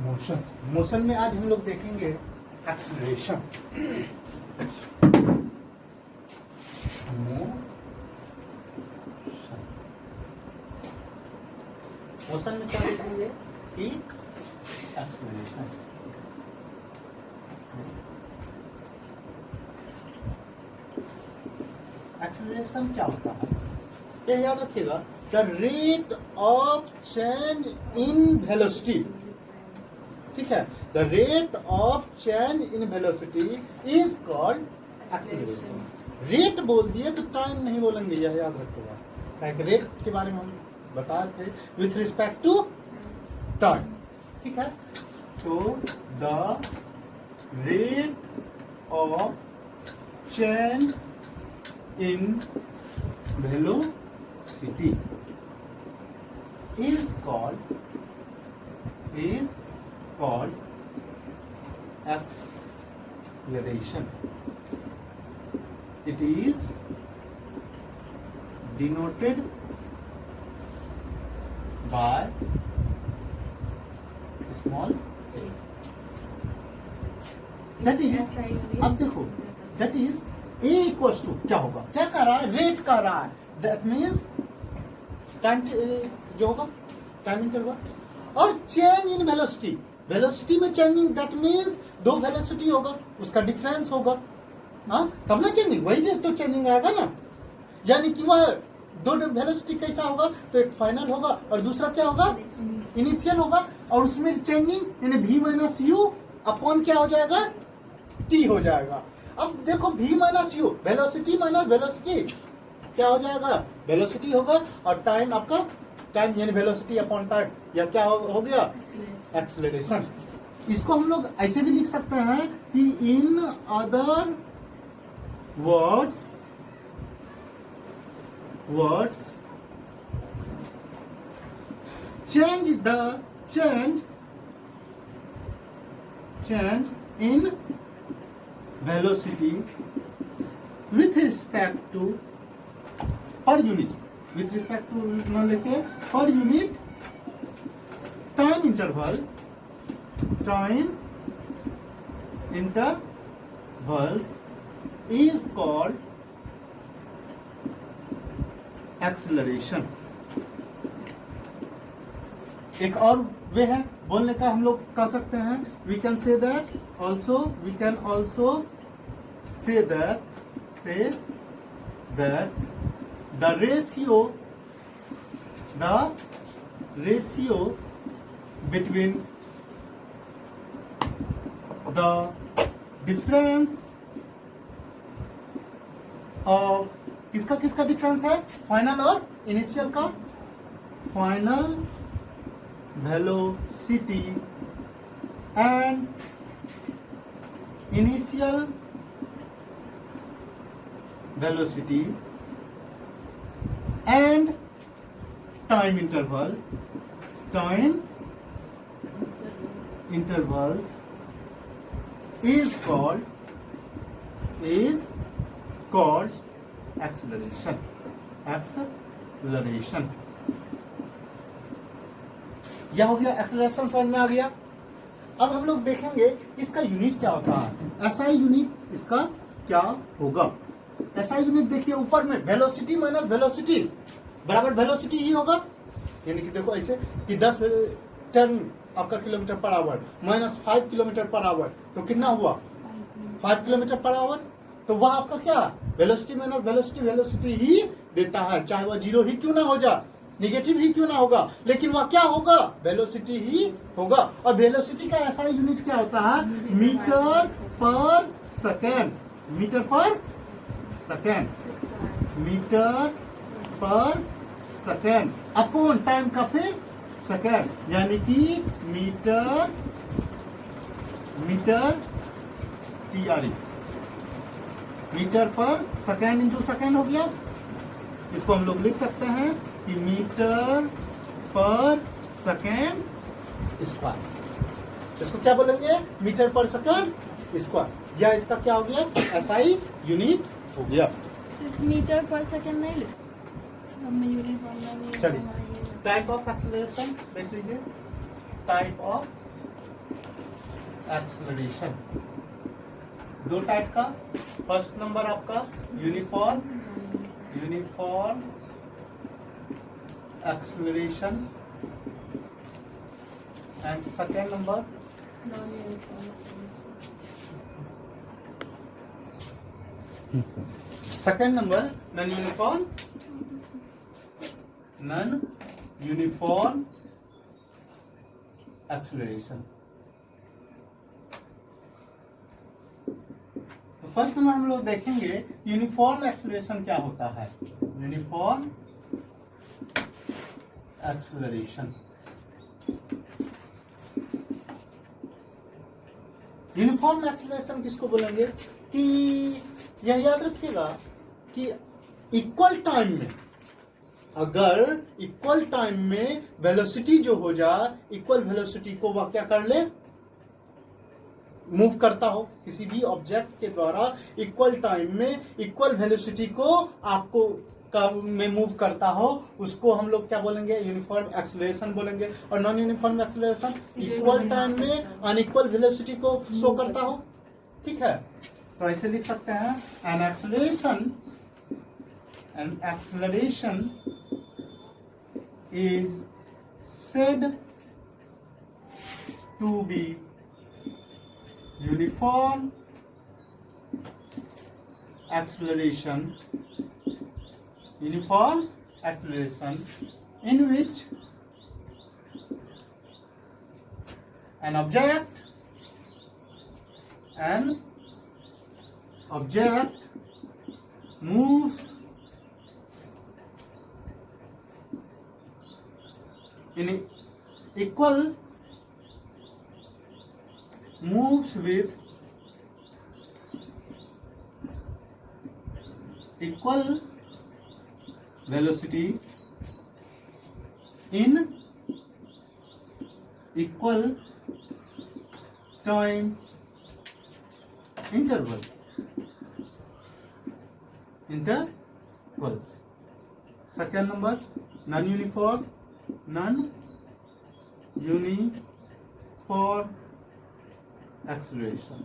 Motion. Motion में आज हम लोग देखेंगे एक्सीलरेशन। मोशन में क्या देखेंगे कि एक्सीलरेशन। एक्सीलरेशन क्या होता है ये याद रखिएगा, the rate of change in velocity. ठीक है, the rate of change in velocity is called acceleration. Rate बोल दिए तो टाइम नहीं बोलेंगे, यह याद रखिएगा। क्या रेट के बारे में हम बताए थे विथ रिस्पेक्ट टू टाइम। ठीक है, तो the rate of change in velocity is called acceleration. It is denoted by small a. That is, अब देखो, that is a equals to क्या होगा, क्या कर रहा है, रेट कर रहा है। दैट मीन्स टाइम जो होगा टाइम इंटरवल, और चेंज इन वेलोसिटी, वेलोसिटी में चेंजिंग, दैट मीन्स दो वेलोसिटी होगा, उसका डिफरेंस होगा, हाँ तब ना चेंजिंग, वही तो चेंजिंग आएगा ना। यानी कि वह दो वेलोसिटी कैसा होगा, तो एक फाइनल होगा और दूसरा क्या होगा, इनिशियल होगा, और उसमें चेंजिंग यानी v माइनस यू अपॉन क्या हो जाएगा, t हो जाएगा। अब देखो v minus you, velocity minus velocity क्या हो जाएगा, वेलोसिटी होगा, और टाइम आपका टाइम यानी वेलोसिटी अपॉन टाइम, या क्या हो गया, एक्सीलरेशन। इसको हम लोग ऐसे भी लिख सकते हैं कि in other words change in velocity with respect to per unit, with respect to ना लेके per unit time intervals is called acceleration। एक और वे है बोलने का, हम लोग कह सकते हैं, we can say that also, we can also say that the ratio between the difference of किसका डिफरेंस है, फाइनल और इनिशियल का, final velocity and initial velocity and time intervals is called acceleration। यह हो गया एक्सेलरेशन, समझ में आ गया। अब हम लोग देखेंगे इसका यूनिट क्या होता है, एसआई यूनिट इसका क्या होगा। एसआई यूनिट देखिए ऊपर में, वेलोसिटी माइनस वेलोसिटी बराबर वेलोसिटी ही होगा, यानी कि देखो ऐसे कि 10 आपका kilometre per hour minus 5 kilometre per hour, तो कितना हुआ 5 किलोमीटर पर आवर, तो वह आपका क्या वेलोसिटी माइनस वेलोसिटी ही देता है, चाहे वह जीरो ही क्यों ना हो जाए, निगेटिव ही क्यों ना होगा, लेकिन वह क्या होगा, वेलोसिटी ही होगा। और वेलोसिटी का ऐसा यूनिट क्या होता है, मीटर पर सेकेंड, मीटर पर सेकेंड अपॉन टाइम का फिर सेकेंड, यानी कि मीटर TRE, मीटर पर सेकेंड इंटू सेकेंड हो गया। इसको हम लोग लिख सकते हैं कि मीटर पर सेकेंड स्क्वायर, इसको क्या बोलेंगे, मीटर पर सेकेंड स्क्वायर, या इसका क्या हो गया, एसआई यूनिट हो गया। सिर्फ मीटर पर सेकेंड नहीं लिख, चलिए टाइप ऑफ एक्सेलरेशन देख लीजिए, टाइप ऑफ एक्सलरेशन। दो टाइप का, फर्स्ट नंबर आपका uniform acceleration and second number non uniform acceleration. तो फर्स्ट में हम लोग देखेंगे यूनिफॉर्म एक्सलरेशन क्या होता है। यूनिफॉर्म एक्सलरेशन, यूनिफॉर्म एक्सलरेशन किसको बोलेंगे कि यह याद रखिएगा कि इक्वल टाइम में, अगर इक्वल टाइम में वेलोसिटी जो हो जाए, इक्वल वेलोसिटी को वह क्या कर ले, मूव करता हो किसी भी ऑब्जेक्ट के द्वारा इक्वल टाइम में इक्वल वेलोसिटी को आपको में मूव करता हो, उसको हम लोग क्या बोलेंगे, यूनिफॉर्म एक्सेलरेशन बोलेंगे। और non uniform acceleration equal time में अनइक्वल वेलोसिटी को शो करता हो। ठीक है, तो ऐसे लिख सकते हैं an acceleration is said to be uniform acceleration in which an object moves in with equal velocity in equal time intervals. Second number, non-uniform acceleration.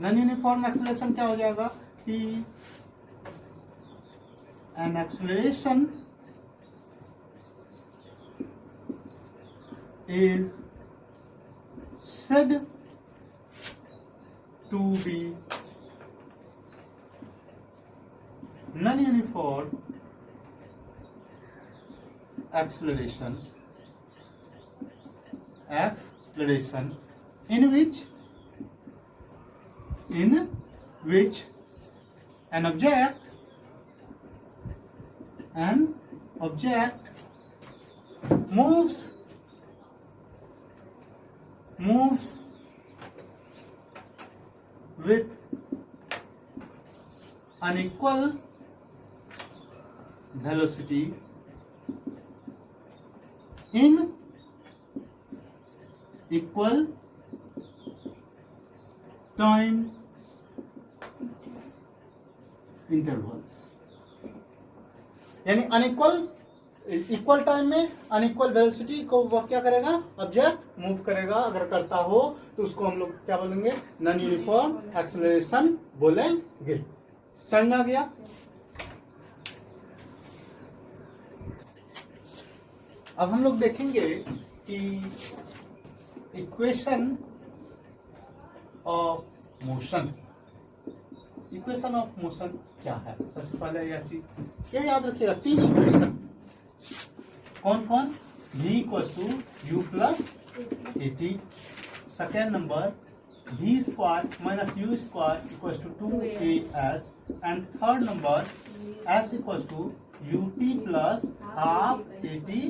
Non uniform acceleration क्या हो जाएगा कि an acceleration is said to be non-uniform acceleration in which an object moves with unequal velocity in equal time intervals. यानी equal time में unequal velocity को वह क्या करेगा, ऑब्जेक्ट मूव करेगा। अगर करता हो तो उसको हम लोग क्या बोलेंगे, नॉन यूनिफॉर्म एक्सेलरेशन बोलेंगे। समझ में आ गया। अब हम लोग देखेंगे कि इक्वेशन ऑफ मोशन क्या है। सबसे पहले यह चीज ये याद रखिएगा, 3 इक्वेशन कौन कौन, v equal to u plus a t, second number v square minus u square equal to 2as, and third number s equal to ut plus half a t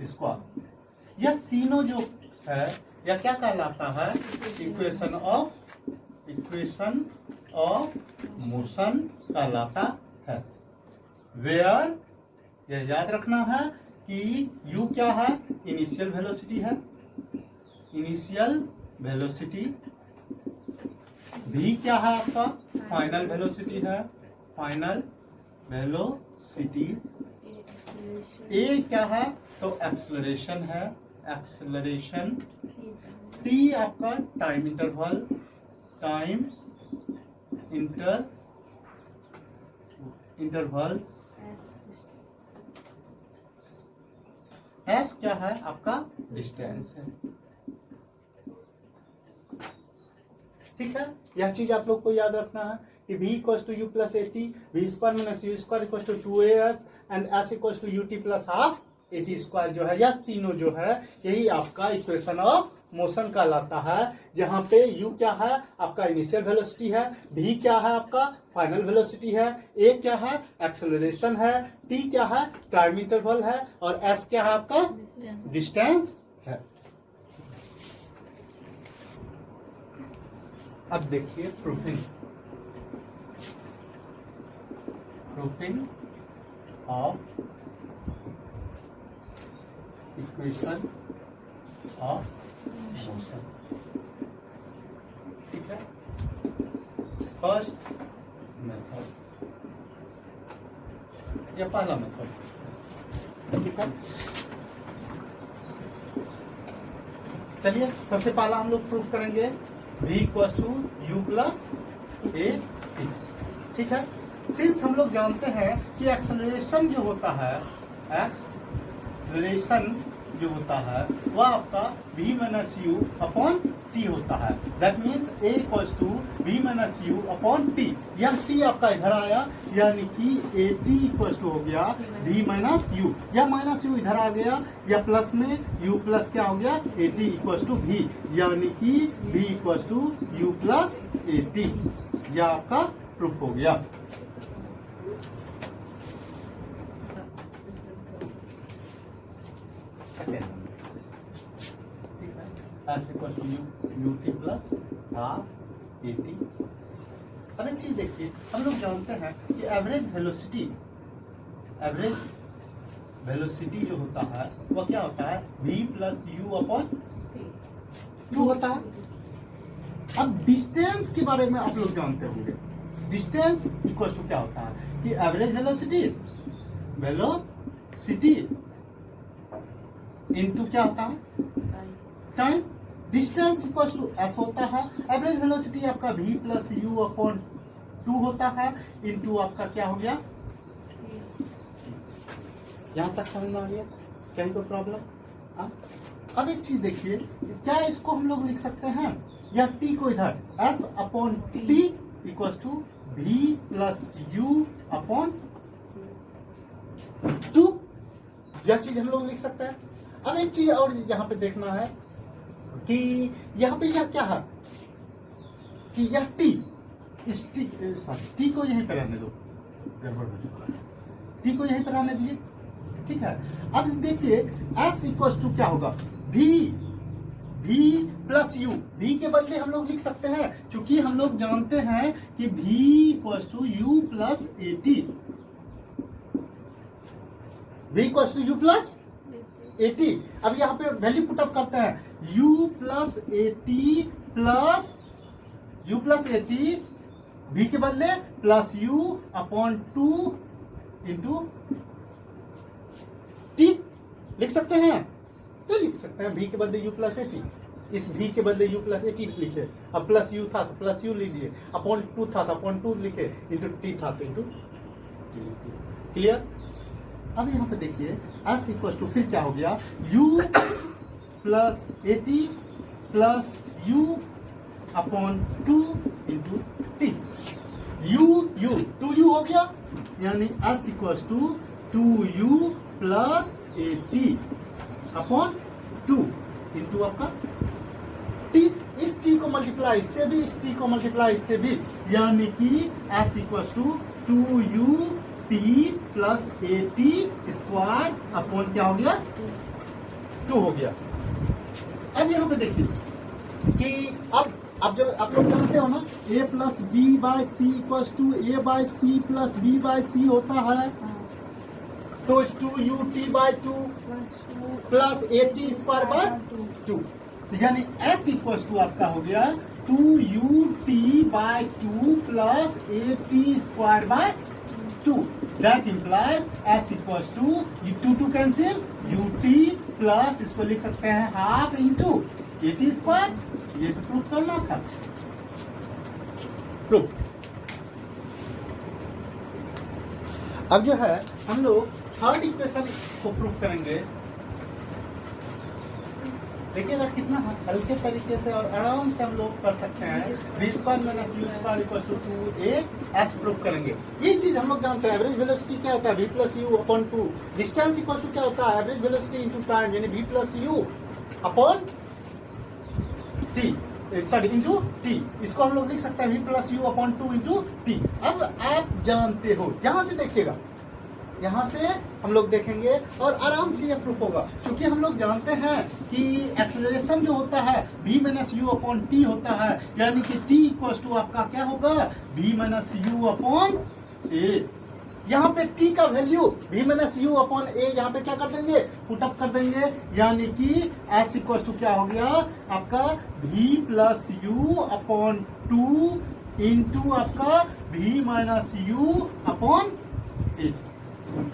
square. यह तीनों जो है यह क्या कहलाता है, इक्वेशन ऑफ मोशन कहलाता है। वेयर यह याद रखना है कि u क्या है, इनिशियल वेलोसिटी है, v क्या है आपका, फाइनल वेलोसिटी है, a क्या है तो एक्सेलरेशन है, एक्सेलरेशन, टी आपका टाइम इंटरवल, इंटरवल्स, एस क्या है आपका डिस्टेंस है। ठीक है, यह चीज आप लोग को याद रखना है कि v equal to u plus a t, v square minus u square equal to 2as and s equal to u t plus half a t square जो है, यह तीनों जो है यही आपका इक्वेशन ऑफ मोशन कहलाता है। जहां पे u क्या है आपका इनिशियल वेलोसिटी है, v क्या है आपका फाइनल वेलोसिटी है, a क्या है एक्सेलरेशन है, t क्या है टाइम इंटरवल है और s क्या है आपका डिस्टेंस है। अब देखिए proofing of equation of motion. ठीक है, फर्स्ट मेथड या पहला मेथड। ठीक है, चलिए सबसे पहला हम लोग प्रूफ करेंगे v equal to u plus a t. ठीक है, सिंस हम लोग जानते हैं कि एक्सेलरेशन जो होता है, एक्सेलरेशन जो होता है वह आपका v minus u upon t होता है। That means a equal to v minus u upon t. यह t आपका इधर आया यानी कि ए टी इक्वल टू हो गया v माइनस यू, या माइनस यू इधर आ गया या प्लस में u प्लस क्या हो गया a t equal to v, यानी कि v equal to u plus a t. यह आपका प्रूफ हो गया। S equal to u t plus half a t. अब एक चीज देखिए, हम लोग जानते हैं कि एवरेज वेलोसिटी जो होता है वह क्या होता है v plus u upon two होता है। अब डिस्टेंस के बारे में आप लोग जानते होंगे, डिस्टेंस इक्वल टू क्या होता है कि एवरेज वेलोसिटी इनटू क्या होता है time. Distance equal to s होता है, एवरेज वेलोसिटी आपका v प्लस यू अपॉन 2 होता है इनटू आपका क्या हो गया। यहां तक समझ में आ गया, कहीं कोई प्रॉब्लम? अब एक चीज देखिए, क्या इसको हम लोग लिख सकते हैं या t को इधर s upon t equal to v plus u upon 2, यह चीज हम लोग लिख सकते हैं। अब एक चीज और यहाँ पे देखना है कि यहाँ पे यह क्या है कि यह टी, इस टी को यहीं पे रहने दो, टी को यहीं पे रहने दीजिए। ठीक है, अब देखिए s इक्वल टू क्या होगा v प्लस यू। v के बदले हम लोग लिख सकते हैं, क्योंकि हम लोग जानते हैं कि v equal to u plus a t, v equal to u plus 80। अब यहाँ पे वैल्यू पुट अप करते हैं u plus 80 plus u plus 80, v के बदले plus u upon 2 into t लिख सकते हैं, तो लिख सकते हैं v के बदले u प्लस 80, इस v के बदले u प्लस 80 लिखे। अब प्लस u था तो प्लस u लीजिए, अपॉन 2 था तो अपॉन 2 लिखे, इंटू t था तो इंटू t लिखिए। क्लियर? अब यहाँ पे देखिए s इक्वल टू फिर क्या हो गया u plus 80 plus u upon 2 into टी। u 2u हो गया, यानी s equal to 2u plus 80 upon 2 into आपका t। इस t को मल्टीप्लाई इससे भी, इस t को मल्टीप्लाई इससे भी, यानी कि s equal to 2u t plus 80 square upon क्या हो गया 2 हो गया। अब यहाँ पे देखिए कि अब जब आप लोग जानते हो ना a plus b by c equal to a by c plus b by c होता है, तो 2u t by 2 plus 80 square by 2, यानी s इक्वल टू आपका हो गया 2u t by 2 plus 80 square by 2। That implies s equals to 2 cancel ut plus इसको लिख सकते हैं half into a t square. ये तो प्रूफ करना था। प्रूफ। अब जो है हम लोग थर्ड इक्वेशन को प्रूफ करेंगे। देखिएगा कितना हल्के तरीके से और आराम से हम लोग कर सकते हैं। B square minus u square equal to 2a proof करेंगे। ये चीज हम लोग जानते हैं। एवरेज वेलोसिटी क्या होता है? v plus u upon 2। Distance equal to क्या होता है? एवरेज वेलोसिटी इंटू टाइम, यानी v plus u upon t, sorry into t। इसको हम लोग लिख सकते हैं v plus u upon 2 into t। अब आप जानते हो, यहां से देखिएगा, यहां से हम लोग देखेंगे और आराम से यह प्रूफ होगा, क्योंकि हम लोग जानते हैं कि एक्सेलरेशन जो होता है v minus u upon t होता है, यानी कि t इक्वल टू आपका क्या होगा? v minus u upon a. यहाँ पे t का value v minus u upon a यहाँ पे क्या कर देंगे? पुट अप कर देंगे, यानी कि s इक्वल टू क्या हो गया आपका? v plus u upon 2 into आपका v माइनस यू अपॉन ए।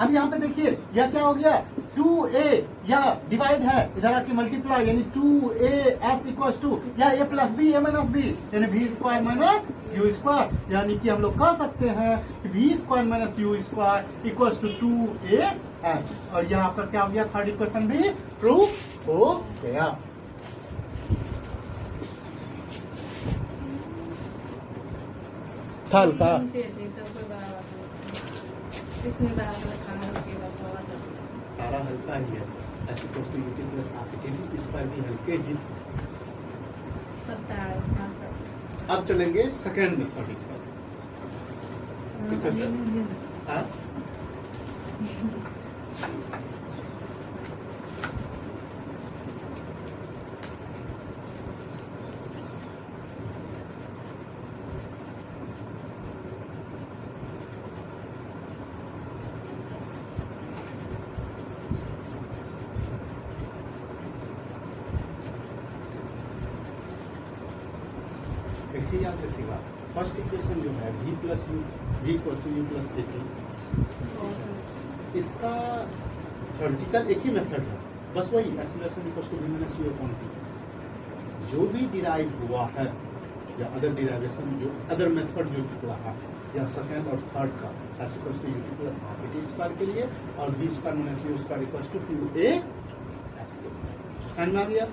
अब यहाँ पे देखिए यह क्या हो गया? 2a, यह डिवाइड है, इधर आके मल्टीप्लाई, यानी 2a s इक्वल टू या a plus b a minus b, यानी v square minus u square. यानी कि हम लोग कह सकते हैं कि v square minus u square equal to 2a s। और यह आपका क्या हो गया? थर्ड इक्वेशन भी प्रूफ हो गया। था हल्का, सारा हल्का ही है। ऐसे क्वेश्चन यूटी प्लस आपके इस पर भी हल्के ही। अब चलेंगे सेकेंड मेथड इसका। हाँ? एक चीज याद रखिएगा, फर्स्ट इक्वेशन जो है v plus u v equal to u plus a t, इसका थ्योरेटिकल एक ही मेथड है, बस वही acceleration equal to v minus u upon t. जो भी डिराइव हुआ है या अदर डिराइवेशन जो अदर मेथड जो निकला है या सेकेंड और थर्ड का s equal to u t plus half a t square के लिए और v square minus u square equal to 2a S. समझ में आ गया?